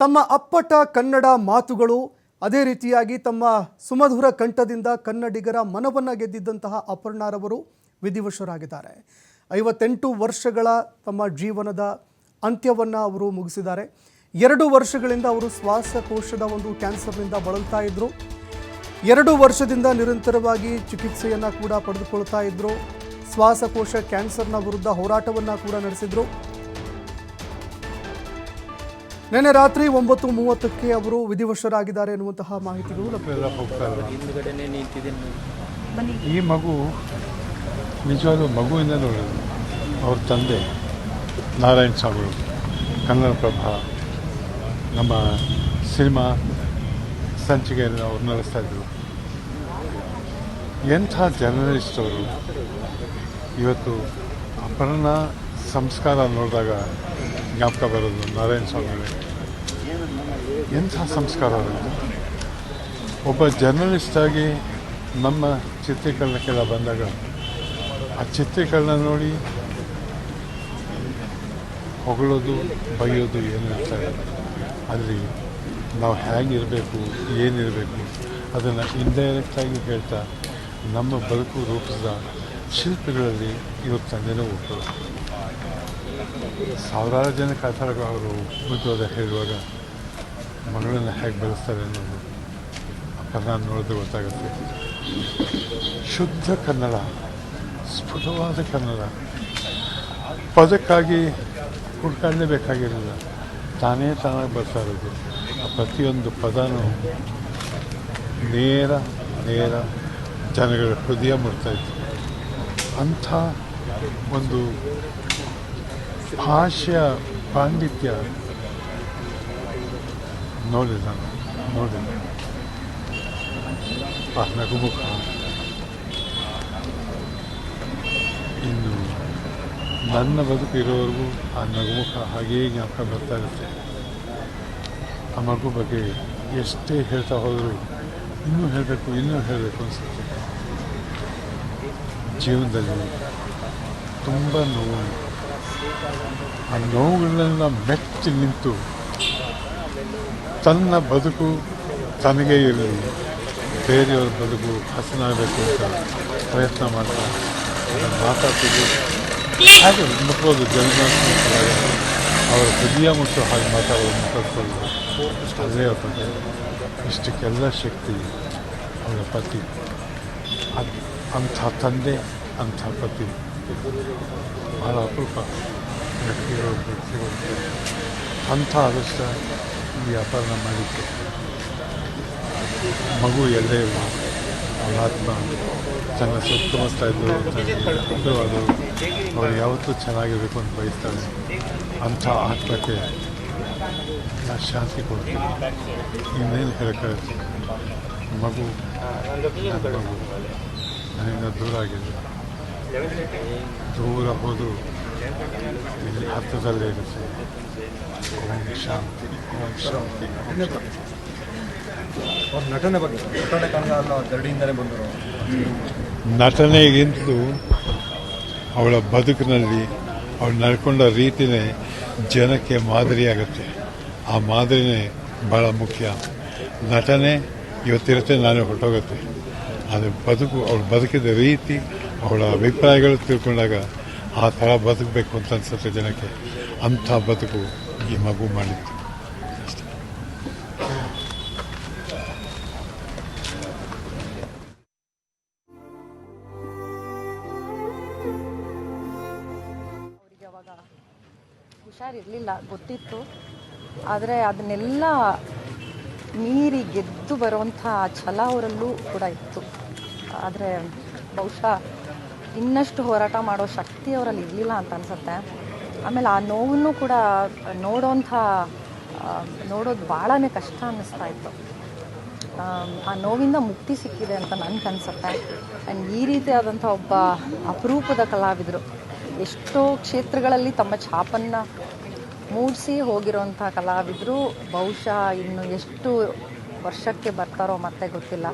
ತಮ್ಮ ಅಪ್ಪಟ ಕನ್ನಡ ಮಾತುಗಳು ಅದೇ ರೀತಿಯಾಗಿ ತಮ್ಮ ಸುಮಧುರ ಕಂಠದಿಂದ ಕನ್ನಡಿಗರ ಮನವನ್ನು ಗೆದ್ದಿದ್ದಂತಹ ಅಪರ್ಣಾರವರು ವಿಧಿವಶರಾಗಿದ್ದಾರೆ. 58 ವರ್ಷಗಳ ತಮ್ಮ ಜೀವನದ ಅಂತ್ಯವನ್ನು ಅವರು ಮುಗಿಸಿದ್ದಾರೆ. 2 ವರ್ಷಗಳಿಂದ ಅವರು ಶ್ವಾಸಕೋಶದ ಒಂದು ಕ್ಯಾನ್ಸರ್ನಿಂದ ಬಳಲ್ತಾ ಇದ್ದರು. 2 ವರ್ಷದಿಂದ ನಿರಂತರವಾಗಿ ಚಿಕಿತ್ಸೆಯನ್ನು ಕೂಡ ಪಡೆದುಕೊಳ್ತಾ ಇದ್ದರು. ಶ್ವಾಸಕೋಶ ಕ್ಯಾನ್ಸರ್ನ ವಿರುದ್ಧ ಹೋರಾಟವನ್ನು ಕೂಡ ನಡೆಸಿದರು. ನಿನ್ನೆ ರಾತ್ರಿ 9:30ಕ್ಕೆ ಅವರು ವಿಧಿವಶರಾಗಿದ್ದಾರೆ ಎನ್ನುವಂತಹ ಮಾಹಿತಿಗಳು ಈ ಮಗು ನಿಜವಾದ ಮಗುವಿಂದ ನೋಡೋದು. ಅವ್ರ ತಂದೆ ನಾರಾಯಣ ಸ್ವಾಮಿಗಳು ಕನ್ನಡಪ್ರಭ ನಮ್ಮ ಸಿನಿಮಾ ಸಂಚಿಕೆಯನ್ನು ಅವ್ರು ನಡೆಸ್ತಾಯಿದ್ರು. ಎಂಥ ಜರ್ನಲಿಸ್ಟ್ ಅವರು. ಇವತ್ತು ಅಪರ್ಣ ಸಂಸ್ಕಾರ ನೋಡಿದಾಗ ಜ್ಞಾಪಕ ಬರೋದು ನಾರಾಯಣ ಸ್ವಾಮಿಗಳು. ಎಂಥ ಸಂಸ್ಕಾರ ಅವರದ್ದು. ಒಬ್ಬ ಜರ್ನಲಿಸ್ಟಾಗಿ ನಮ್ಮ ಚಿತ್ರೀಕರಣಕ್ಕೆಲ್ಲ ಬಂದಾಗ ಆ ಚಿತ್ರೀಕರಣ ನೋಡಿ ಹೊಗಳೋದು ಬೈಯೋದು ಏನು ಇರ್ತಾರೆ. ಅಲ್ಲಿ ನಾವು ಹೇಗಿರಬೇಕು ಏನಿರಬೇಕು ಅದನ್ನು ಇಂಡೈರೆಕ್ಟಾಗಿ ಹೇಳ್ತಾ ನಮ್ಮ ಬದುಕು ರೂಪಿಸಿದ ಶಿಲ್ಪಿಗಳಲ್ಲಿ ಇವತ್ತು ತಂದೆನೂ ಒಬ್ಬರು. ಸಾವಿರಾರು ಜನಕ್ಕೆ ಆ ಥರ ಅವರು ಬುದ್ಧವಾದ ಹೇಳುವಾಗ ಮಗಳನ್ನು ಹೇಗೆ ಬೆಳೆಸ್ತಾರೆ ಅನ್ನೋದು ಅಪರ್ಣ ನೋಡಿದ್ರೆ ಗೊತ್ತಾಗುತ್ತೆ. ಶುದ್ಧ ಕನ್ನಡ, ಸ್ಫುಟವಾದ ಕನ್ನಡ. ಪದಕ್ಕಾಗಿ ಹುಡ್ಕಾಡಲೇಬೇಕಾಗಿರಲಿಲ್ಲ, ತಾನಾಗಿ ಬರ್ತಾ ಇರೋದು. ಆ ಪ್ರತಿಯೊಂದು ಪದನೂ ನೇರ ಜನಗಳ ಹೃದಯ ಮುಟ್ತಾಯಿತ್ತು. ಅಂಥ ಒಂದು ಭಾಷೆಯ ಪಾಂಡಿತ್ಯ ನೋಡಿಲ್ಲ. ಆ ನಗುಮುಖ ಇನ್ನು ನನ್ನ ಬದುಕು ಇರೋವರೆಗೂ ಆ ನಗುಮುಖ ಹಾಗೇ ಜ್ಞಾಪಕ ಬರ್ತಾ ಇರುತ್ತೆ. ಆ ಮಗು ಬಗ್ಗೆ ಎಷ್ಟೇ ಹೇಳ್ತಾ ಹೋದರೂ ಇನ್ನೂ ಹೇಳಬೇಕು ಅನಿಸುತ್ತೆ. ಜೀವನದಲ್ಲಿ ತುಂಬ ನೋವು. ಆ ನೋವುಗಳನ್ನೆಲ್ಲ ಮೆಚ್ಚಿ ನಿಂತು ತನ್ನ ಬದುಕು ತನಗೇ ಇರಲಿ, ಬೇರೆಯವ್ರ ಬದುಕು ಹಸನಾಗಬೇಕು ಅಂತ ಪ್ರಯತ್ನ ಮಾಡ್ತಾ ಅದನ್ನು ಮಾತಾಡ್ತಿದ್ದು ಹಾಗೆ ಮುಟ್ಟೋದು. ಜನಮಾನಸವಾಗಿ ಅವರ ಹೃದಯ ಮುಟ್ಟು ಹಾಗೆ ಮಾತಾಡೋದು ಮಾತಾಡ್ಕೊಳ್ಳೋದು ಅದೇ ಅವ್ರಿಗೆ. ಇಷ್ಟಕ್ಕೆಲ್ಲ ಶಕ್ತಿ ಅವರ ಪತಿ. ಅಂಥ ತಂದೆ, ಅಂಥ ಪತಿ ಭಾಳ ಅಪರೂಪ. ಅಂಥ ಅದೃಷ್ಟ ಈ ಅಪರ್ಣ ಮಾಡಿತ್ತು. ಮಗು ಎಲ್ಲೇ ಅವರ ಆತ್ಮ ತನ್ನ ಸುತ್ತಮುತ್ತ ಇದ್ದು ಅವರು ಯಾವತ್ತೂ ಚೆನ್ನಾಗಿರಬೇಕು ಅಂತ ಬಯಸ್ತಾರೆ. ಅಂಥ ಆತ್ಮಕ್ಕೆ ನಾನು ಶಾಂತಿ ಕೊಡ್ತೀನಿ. ಇನ್ನೇನು ಹೇಳೋಕ್ಕಾಗುತ್ತೆ. ಮಗು ನನ್ನಿಂದ ದೂರ ಆಗಿದೆ. ದೂರ ಹೋದರೂ ಇಲ್ಲಿ ಹತ್ತದಲ್ಲೇ ಇರುತ್ತೆ. ಓಂ ಶಾಂತಿ, ಓಂ ಶಾಂತಿ, ಓಂ ಶಾಂತಿ. ನಟನೆ ಬಗ್ಗೆ ಗರಡಿಯಿಂದಲೇ ಬಂದರು. ನಟನೆಗಿಂತಲೂ ಅವಳ ಬದುಕಿನಲ್ಲಿ ಅವಳು ನಡ್ಕೊಂಡ ರೀತಿಯೇ ಜನಕ್ಕೆ ಮಾದರಿಯಾಗುತ್ತೆ. ಆ ಮಾದರಿನೇ ಭಾಳ ಮುಖ್ಯ. ನಟನೆ ಇವತ್ತಿರುತ್ತೆ, ನಾಳೆ ಹೊರಟೋಗುತ್ತೆ. ಅದು ಬದುಕು, ಅವಳು ಬದುಕಿದ ರೀತಿ, ಅವಳ ಅಭಿಪ್ರಾಯಗಳು ತಿಳ್ಕೊಂಡಾಗ ಆ ಥರ ಬದುಕಬೇಕು ಅಂತ ಅನಿಸುತ್ತೆ ಜನಕ್ಕೆ. ಅಂಥ ಬದುಕು ಈ ಮಗು ಮಾಡಿತ್ತು. ಅವರಿಗೆ ಅವಾಗ ಹುಷಾರಿರಲಿಲ್ಲ, ಗೊತ್ತಿತ್ತು. ಆದರೆ ಅದನ್ನೆಲ್ಲ ಮೀರಿ ಗೆದ್ದು ಬರುವಂಥ ಛಲ ಅವರಲ್ಲೂ ಕೂಡ ಇತ್ತು. ಆದರೆ ಬಹುಶಃ ಇನ್ನಷ್ಟು ಹೋರಾಟ ಮಾಡೋ ಶಕ್ತಿ ಅವರಲ್ಲಿ ಇರಲಿಲ್ಲ ಅಂತ ಅನಿಸುತ್ತೆ. ಆಮೇಲೆ ಆ ನೋವನ್ನು ಕೂಡ ನೋಡೋದು ಭಾಳನೇ ಕಷ್ಟ ಅನ್ನಿಸ್ತಾ ಇತ್ತು. ಆ ನೋವಿಂದ ಮುಕ್ತಿ ಸಿಕ್ಕಿದೆ ಅಂತ ನನಗನ್ಸುತ್ತೆ. ಆ್ಯಂಡ್ ಈ ರೀತಿಯಾದಂಥ ಒಬ್ಬ ಅಪರೂಪದ ಕಲಾವಿದರು, ಎಷ್ಟೋ ಕ್ಷೇತ್ರಗಳಲ್ಲಿ ತಮ್ಮ ಛಾಪನ್ನು ಮೂಡಿಸಿ ಹೋಗಿರೋಂಥ ಕಲಾವಿದರು ಬಹುಶಃ ಇನ್ನು ಎಷ್ಟು ವರ್ಷಕ್ಕೆ ಬರ್ತಾರೋ ಮತ್ತೆ ಗೊತ್ತಿಲ್ಲ.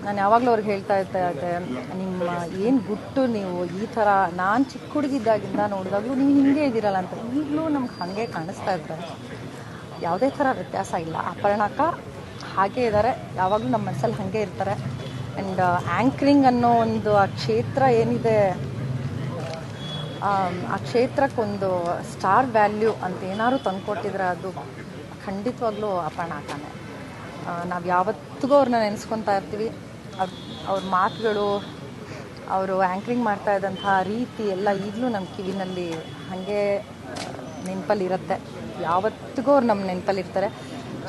ನಾನು ಯಾವಾಗಲೂ ಅವ್ರಿಗೆ ಹೇಳ್ತಾ ಇದ್ದೆ, ನಿಮ್ಮ ಏನು ಗುಟ್ಟು ನೀವು ಈ ಥರ ನಾನು ಚಿಕ್ಕ ಹುಡುಗಿದ್ದಾಗಿಂದ ನೋಡಿದಾಗಲೂ ನೀವು ಹಿಂಗೆ ಇದ್ದೀರಲ್ಲ ಅಂತ. ಈಗಲೂ ನಮ್ಗೆ ಹಾಗೆ ಕಾಣಿಸ್ತಾ ಇದ್ದಾರೆ, ಯಾವುದೇ ಥರ ವ್ಯತ್ಯಾಸ ಇಲ್ಲ. ಅಪರ್ಣಕ್ಕ ಹಾಗೇ ಇದ್ದಾರೆ, ಯಾವಾಗಲೂ ನಮ್ಮ ಮನಸ್ಸಲ್ಲಿ ಹಾಗೆ ಇರ್ತಾರೆ. ಆ್ಯಂಡ್ ಆ್ಯಂಕರಿಂಗ್ ಅನ್ನೋ ಒಂದು ಆ ಕ್ಷೇತ್ರ ಏನಿದೆ, ಆ ಕ್ಷೇತ್ರಕ್ಕೊಂದು ಸ್ಟಾರ್ ವ್ಯಾಲ್ಯೂ ಅಂತ ಏನಾದ್ರು ತಂದುಕೊಟ್ಟಿದ್ರೆ ಅದು ಖಂಡಿತವಾಗ್ಲೂ ಅಪರ್ಣಕ್ಕನೇ. ನಾವು ಯಾವತ್ತಿಗೂ ಅವ್ರನ್ನ ನೆನೆಸ್ಕೊತಾ ಇರ್ತೀವಿ. ಅವ್ರ ಮಾತುಗಳು, ಅವರು ಆ್ಯಂಕರಿಂಗ್ ಮಾಡ್ತಾ ಇದ್ದಂಥ ರೀತಿ ಎಲ್ಲ ಈಗಲೂ ನಮ್ಮ ಕಿವಿನಲ್ಲಿ ಹಾಗೆ ನೆನಪಲ್ಲಿರುತ್ತೆ. ಯಾವತ್ತಿಗೂ ಅವ್ರು ನಮ್ಮ ನೆನಪಲ್ಲಿರ್ತಾರೆ.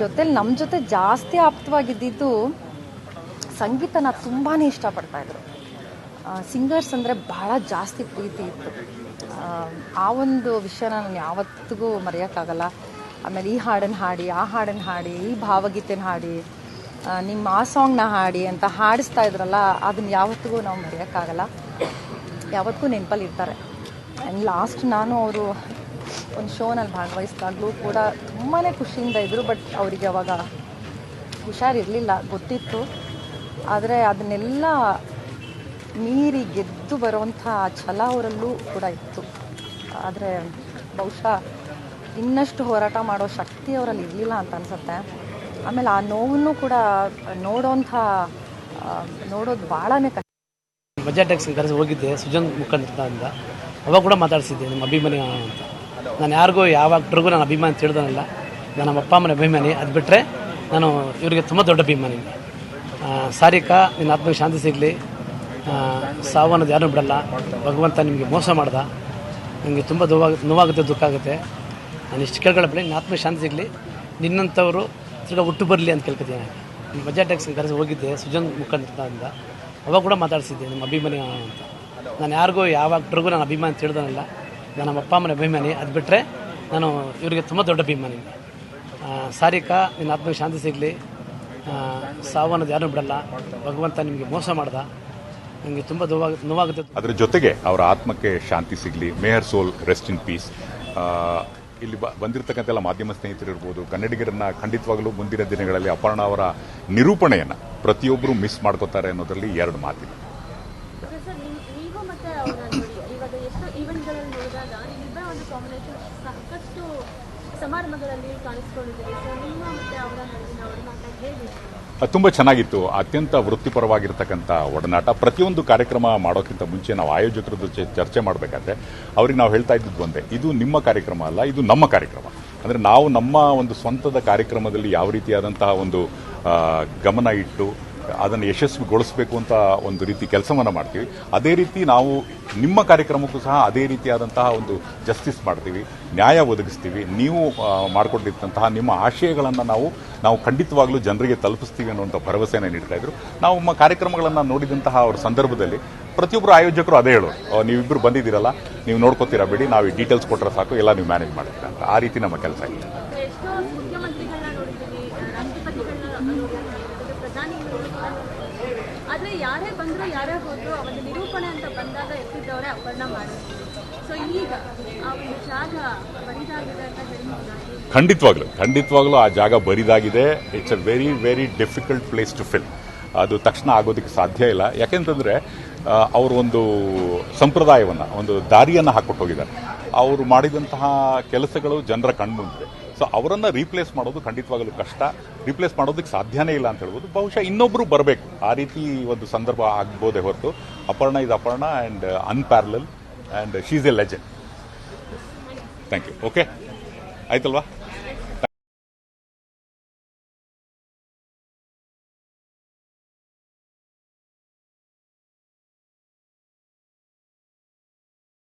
ಜೊತೆಲಿ ನಮ್ಮ ಜೊತೆ ಜಾಸ್ತಿ ಆಪ್ತವಾಗಿದ್ದಿದ್ದು ಸಂಗೀತನ ತುಂಬಾ ಇಷ್ಟಪಡ್ತಾಯಿದ್ರು. ಸಿಂಗರ್ಸ್ ಅಂದರೆ ಭಾಳ ಜಾಸ್ತಿ ಪ್ರೀತಿ ಇತ್ತು. ಆ ಒಂದು ವಿಷಯನ ನಾನು ಯಾವತ್ತಿಗೂ ಮರೆಯೋಕ್ಕಾಗಲ್ಲ. ಆಮೇಲೆ ಈ ಹಾಡನ್ನು ಹಾಡಿ, ಆ ಹಾಡನ್ನು ಹಾಡಿ, ಈ ಭಾವಗೀತೆನ ಹಾಡಿ, ನಿಮ್ಮ ಆ ಸಾಂಗ್ನ ಹಾಡಿ ಅಂತ ಹಾಡಿಸ್ತಾ ಇದ್ರಲ್ಲ, ಅದನ್ನು ಯಾವತ್ತಿಗೂ ನಾವು ಮರೆಯೋಕ್ಕಾಗಲ್ಲ, ಯಾವತ್ತಿಗೂ ನೆನಪಲ್ಲಿ ಇರ್ತಾರೆ. ಆ್ಯಂಡ್ ಲಾಸ್ಟ್ ನಾನು ಅವರು ಒಂದು ಶೋನಲ್ಲಿ ಭಾಗವಹಿಸಿದಾಗಲೂ ಕೂಡ ತುಂಬಾ ಖುಷಿಯಿಂದ ಇದ್ದರು. ಬಟ್ ಅವರಿಗೆ ಅವಾಗ ಹುಷಾರಿರಲಿಲ್ಲ, ಗೊತ್ತಿತ್ತು. ಆದರೆ ಅದನ್ನೆಲ್ಲ ಮೀರಿ ಗೆದ್ದು ಬರುವಂಥ ಛಲ ಅವರಲ್ಲೂ ಕೂಡ ಇತ್ತು. ಆದರೆ ಬಹುಶಃ ಇನ್ನಷ್ಟು ಹೋರಾಟ ಮಾಡೋ ಶಕ್ತಿ ಅವರಲ್ಲಿ ಇರಲಿಲ್ಲ ಅಂತ ಅನಿಸುತ್ತೆ. ಆಮೇಲೆ ಆ ನೋವನ್ನು ಕೂಡ ನೋಡೋದು ಭಾಳನೇ ಕಷ್ಟ. ಬಜೆಟ್ ಕರೆಸಿ ಹೋಗಿದ್ದೆ ಸುಜನ್ ಮುಖಂಡರಿಂದ. ಅವಾಗ ಕೂಡ ಮಾತಾಡಿಸಿದ್ದೆ, ನಿಮ್ಮ ಅಭಿಮಾನಿ ಅಂತ. ನಾನು ಯಾರಿಗೂ ಯಾವ ಆಕ್ಟ್ರಿಗೂ ನಾನು ಅಭಿಮಾನಿ ತಿಳಿದನಲ್ಲ, ನಾನು ನಮ್ಮ ಅಪ್ಪ ಅಮ್ಮನ ಅಭಿಮಾನಿ. ಅದು ಬಿಟ್ಟರೆ ನಾನು ಇವರಿಗೆ ತುಂಬ ದೊಡ್ಡ ಅಭಿಮಾನಿ. ಸಾರಿಕಾ, ನಿನ್ನ ಆತ್ಮಕ್ಕೆ ಶಾಂತಿ ಸಿಗಲಿ. ಸಾವು ಅನ್ನೋದು ಯಾರೂ ಬಿಡಲ್ಲ. ಭಗವಂತ ನಿಮಗೆ ಮೋಸ ಮಾಡ್ದ. ನನಗೆ ತುಂಬ ನೋವಾಗುತ್ತೆ, ದುಃಖ ಆಗುತ್ತೆ. ನಾನು ಇಷ್ಟು ಕೇಳ್ಕೊಳ್ಳಬೇಡಿ, ನಿನ್ನ ಆತ್ಮಕ್ಕೆ ಶಾಂತಿ ಸಿಗಲಿ. ನಿನ್ನಂಥವರು ತಿರ್ಗಾ ಹುಟ್ಟು ಬರಲಿ ಅಂತ ಕೇಳ್ಕೊತೀನಿ. ಬಜೆಟ್ ಕರೆಸಿ ಹೋಗಿದ್ದೆ ಸುಜನ್ ಮುಖಂಡರಿಂದ. ಅವಾಗ ಕೂಡ ಮಾತಾಡಿಸಿದ್ದೆ, ನಿಮ್ಮ ಅಭಿಮಾನಿ ಅಂತ. ನಾನು ಯಾರಿಗೂ ಯಾವ ಆಕ್ಟ್ರಿಗೂ ನಾನು ಅಭಿಮಾನಿ ತಿಳಿದನಲ್ಲ, ನಾನು ನಮ್ಮ ಅಪ್ಪ ಅಮ್ಮನ ಅಭಿಮಾನಿ. ಅದು ಬಿಟ್ಟರೆ ನಾನು ಇವರಿಗೆ ತುಂಬ ದೊಡ್ಡ ಅಭಿಮಾನಿ. ಸಾರಿಕಾ, ನಿನ್ನ ಆತ್ಮಕ್ಕೆ ಶಾಂತಿ ಸಿಗಲಿ. ಸಾವು ಅನ್ನೋದು ಯಾರೂ ಬಿಡಲ್ಲ. ಭಗವಂತ ನಿಮಗೆ ಮೋಸ ಮಾಡ್ದ. ನನಗೆ ತುಂಬ ನೋವಾಗುತ್ತೆ. ಅದರ ಜೊತೆಗೆ ಅವರ ಆತ್ಮಕ್ಕೆ ಶಾಂತಿ ಸಿಗಲಿ. Mayor soul rest in peace. ಇಲ್ಲಿ ಬಂದಿರತಕ್ಕಂಥ ಎಲ್ಲ ಮಾಧ್ಯಮ ಸ್ನೇಹಿತರು ಇರ್ಬೋದು, ಕನ್ನಡಿಗರನ್ನ ಖಂಡಿತವಾಗಲೂ ಮುಂದಿನ ದಿನಗಳಲ್ಲಿ ಅಪರ್ಣ ಅವರ ನಿರೂಪಣೆಯನ್ನು ಪ್ರತಿಯೊಬ್ಬರು ಮಿಸ್ ಮಾಡ್ಕೋತಾರೆ ಅನ್ನೋದರಲ್ಲಿ ಎರಡು ಮಾತಿಲ್ಲ. ನೀವು ಮತ್ತೆ ಅವರನ್ನು ಇವಾಗ ಎಷ್ಟು ಈವೆಂಟ್ಗಳಲ್ಲಿ ನೋಡಿದಾಗ ನಿಮ್ಮಿಬ್ಬರ ಒಂದು ಕಾಂಬಿನೇಷನ್ ಸಾಕಷ್ಟು ಸಮಾರಂಭಗಳಲ್ಲಿ ಕಾಣಿಸ್ಕೊಂಡಿದ್ದೀರಿ. ಸೊ ನಿಮ್ಮ ಮತ್ತೆ ಅವರ ನಡುವಿನ ಒಡನಾಟ ಹೇಗೆ? ತುಂಬ ಚೆನ್ನಾಗಿತ್ತು. ಅತ್ಯಂತ ವೃತ್ತಿಪರವಾಗಿರ್ತಕ್ಕಂಥ ಒಡನಾಟ. ಪ್ರತಿಯೊಂದು ಕಾರ್ಯಕ್ರಮ ಮಾಡೋಕ್ಕಿಂತ ಮುಂಚೆ ನಾವು ಆಯೋಜಕರ ಜೊತೆ ಚರ್ಚೆ ಮಾಡಬೇಕಾದ್ರೆ ಅವ್ರಿಗೆ ನಾವು ಹೇಳ್ತಾ ಇದ್ದದ್ದು ಒಂದೇ, ಇದು ನಿಮ್ಮ ಕಾರ್ಯಕ್ರಮ ಅಲ್ಲ, ಇದು ನಮ್ಮ ಕಾರ್ಯಕ್ರಮ. ಅಂದರೆ ನಾವು ನಮ್ಮ ಒಂದು ಸ್ವಂತದ ಕಾರ್ಯಕ್ರಮದಲ್ಲಿ ಯಾವ ರೀತಿಯಾದಂತಹ ಒಂದು ಗಮನ ಇಟ್ಟು ಅದನ್ನು ಯಶಸ್ವಿಗೊಳಿಸಬೇಕು ಅಂತ ಒಂದು ರೀತಿ ಕೆಲಸವನ್ನು ಮಾಡ್ತೀವಿ. ಅದೇ ರೀತಿ ನಾವು ನಿಮ್ಮ ಕಾರ್ಯಕ್ರಮಕ್ಕೂ ಸಹ ಅದೇ ರೀತಿಯಾದಂತಹ ಒಂದು ಜಸ್ಟಿಸ್ ಮಾಡ್ತೀವಿ, ನ್ಯಾಯ ಒದಗಿಸ್ತೀವಿ. ನೀವು ಮಾಡಿಕೊಂಡಿದ್ದಂತಹ ನಿಮ್ಮ ಆಶಯಗಳನ್ನು ನಾವು ಖಂಡಿತವಾಗ್ಲೂ ಜನರಿಗೆ ತಲುಪಿಸ್ತೀವಿ ಅನ್ನುವಂಥ ಭರವಸೆಯನ್ನು ನೀಡ್ತಾ ಇದ್ರು. ನಾವು ನಮ್ಮ ಕಾರ್ಯಕ್ರಮಗಳನ್ನು ನೋಡಿದಂತಹ ಅವ್ರ ಸಂದರ್ಭದಲ್ಲಿ ಪ್ರತಿಯೊಬ್ಬರು ಆಯೋಜಕರು ಅದೇ ಹೇಳೋರು, ನೀವಿಬ್ಬರು ಬಂದಿದ್ದೀರಲ್ಲ, ನೀವು ನೋಡ್ಕೋತೀರಾ ಬಿಡಿ, ನಾವು ಈ ಡೀಟೇಲ್ಸ್ ಕೊಟ್ಟರೆ ಸಾಕು, ಎಲ್ಲ ನೀವು ಮ್ಯಾನೇಜ್ ಮಾಡ್ತೀರಾ ಅಂತ. ಆ ರೀತಿ ನಮ್ಮ ಕೆಲಸ ಇತ್ತು. ಎಷ್ಟೋ ಮುಖ್ಯಮಂತ್ರಿಗಳನ್ನ ನೋಡಿದ್ದೀವಿ, ರಾಷ್ಟ್ರಪತಿಗಳನ್ನ ನೋಡಿದ್ದೀವಿ, ಪ್ರಧಾನಿಗಳು, ಆದರೆ ಯಾರೇ ಬಂದರೂ ಯಾರೇ ಹೋದ್ರು ಅವರ ನಿರೂಪಣೆ ಅಂತ ಬಂದಾಗ ಎತ್ತಿದ್ದವರೇ ಅಪರ್ಣ ಮಾಡಿದ್ರು. ಸೊ ಈಗ ಆ ಒಂದು ಜಾಗ ಬರಿದಾಗಿದೆ ಅಂತ ಹೇಳ್ಬೋದು. ಖಂಡಿತವಾಗ್ಲೂ ಆ ಜಾಗ ಬರಿದಾಗಿದೆ. It's a very very difficult place to fill. ಅದು ತಕ್ಷಣ ಆಗೋದಕ್ಕೆ ಸಾಧ್ಯ ಇಲ್ಲ. ಯಾಕೆಂತಂದ್ರೆ ಅವರು ಒಂದು ಸಂಪ್ರದಾಯವನ್ನು, ಒಂದು ದಾರಿಯನ್ನು ಹಾಕ್ಕೊಟ್ಟು ಹೋಗಿದ್ದಾರೆ. ಅವರು ಮಾಡಿದಂತಹ ಕೆಲಸಗಳು ಜನರ ಕಣ್ಮುಂದಿದೆ. ಸೊ ಅವರನ್ನು ರೀಪ್ಲೇಸ್ ಮಾಡೋದು ಖಂಡಿತವಾಗಲೂ ಕಷ್ಟ. ರೀಪ್ಲೇಸ್ ಮಾಡೋದಕ್ಕೆ ಸಾಧ್ಯನೇ ಇಲ್ಲ ಅಂತ ಹೇಳ್ಬೋದು. ಬಹುಶಃ ಇನ್ನೊಬ್ಬರು ಬರಬೇಕು, ಆ ರೀತಿ ಒಂದು ಸಂದರ್ಭ ಆಗ್ಬೋದೇ ಹೊರತು Aparna is Aparna and unparallel and she's a legend. Thank you. Okay, ಆಯ್ತಲ್ವಾ?